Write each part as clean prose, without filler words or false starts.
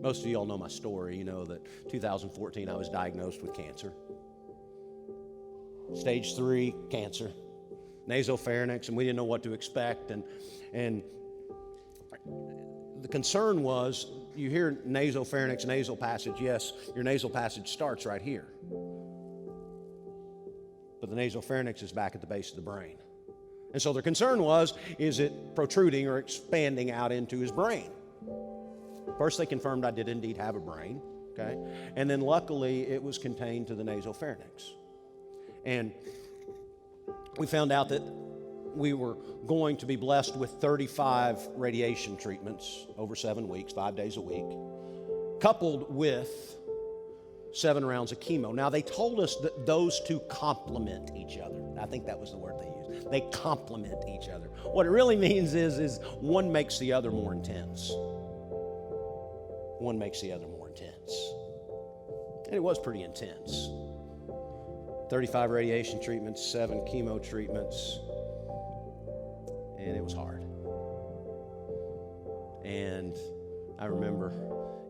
Most of you all know my story. You know that 2014 I was diagnosed with cancer. Stage 3 cancer, nasopharynx, and we didn't know what to expect. And the concern was, you hear nasopharynx, nasal passage. Yes, your nasal passage starts right here. But the nasopharynx is back at the base of the brain. And so their concern was, is it protruding or expanding out into his brain? First, they confirmed I did indeed have a brain, okay? And then luckily, it was contained to the nasopharynx. And we found out that we were going to be blessed with 35 radiation treatments over 7 weeks, 5 days a week, coupled with 7 rounds of chemo. Now, they told us that those two complement each other. I think that was the word they used. They complement each other. What it really means is one makes the other more intense. One makes the other more intense. And it was pretty intense. 35 radiation treatments, 7 chemo treatments, and it was hard. And I remember,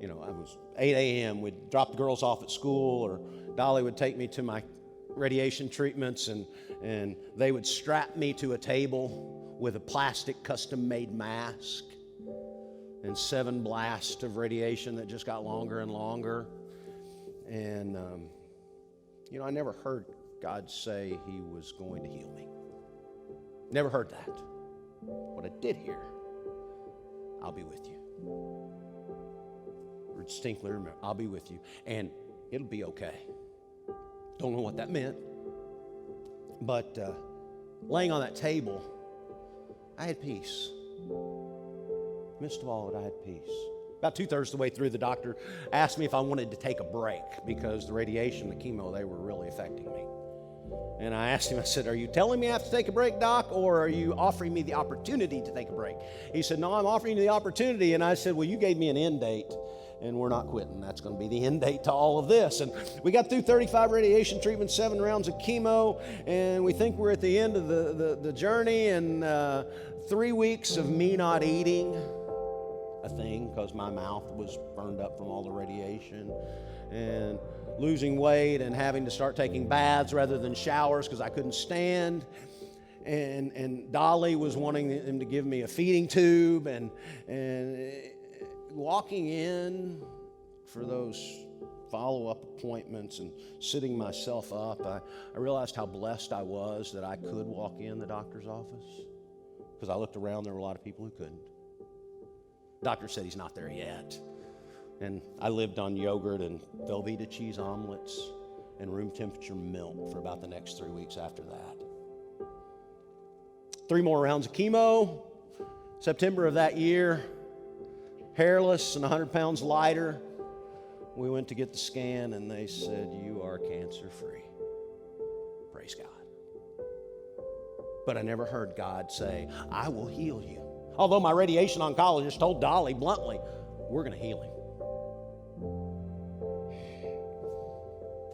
I was 8 a.m. We'd drop the girls off at school, or Dolly would take me to my radiation treatments, and they would strap me to a table with a plastic custom-made mask and 7 blasts of radiation that just got longer and longer. And, I never heard God say He was going to heal me. Never heard that. What I did hear, I'll be with you. Or distinctly remember, I'll be with you, and it'll be okay. Don't know what that meant. But laying on that table, I had peace. Midst of all of it, I had peace. About 2/3 of the way through, the doctor asked me if I wanted to take a break because the radiation, the chemo, they were really affecting me. And I asked him, I said, "Are you telling me I have to take a break, Doc, or are you offering me the opportunity to take a break?" He said, "No, I'm offering you the opportunity." And I said, "Well, you gave me an end date, and we're not quitting. That's going to be the end date to all of this." And we got through 35 radiation treatments, 7 rounds of chemo, and we think we're at the end of the journey, and 3 weeks of me not eating a thing because my mouth was burned up from all the radiation, and losing weight and having to start taking baths rather than showers because I couldn't stand. And Dolly was wanting him to give me a feeding tube, and walking in for those follow-up appointments and sitting myself up, I realized how blessed I was that I could walk in the doctor's office, because I looked around, there were a lot of people who couldn't. Doctor said he's not there yet. And I lived on yogurt and Velveeta cheese omelets and room temperature milk for about the next 3 weeks after that. 3 more rounds of chemo. September of that year, hairless and 100 pounds lighter. We went to get the scan, and they said, "You are cancer-free." Praise God. But I never heard God say, "I will heal you." Although my radiation oncologist told Dolly bluntly, "We're going to heal him."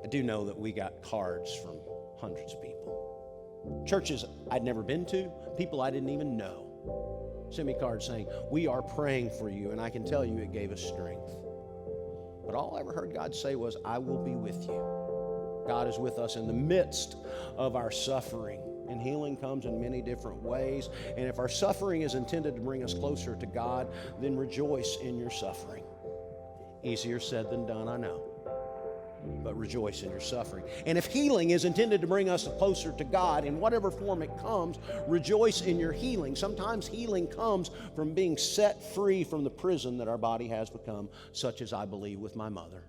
I do know that we got cards from hundreds of people. Churches I'd never been to, people I didn't even know, sent me cards saying, "We are praying for you," and I can tell you it gave us strength. But all I ever heard God say was, "I will be with you." God is with us in the midst of our suffering. And healing comes in many different ways. And if our suffering is intended to bring us closer to God, then rejoice in your suffering. Easier said than done, I know. But rejoice in your suffering. And if healing is intended to bring us closer to God, in whatever form it comes, rejoice in your healing. Sometimes healing comes from being set free from the prison that our body has become, such as I believe with my mother.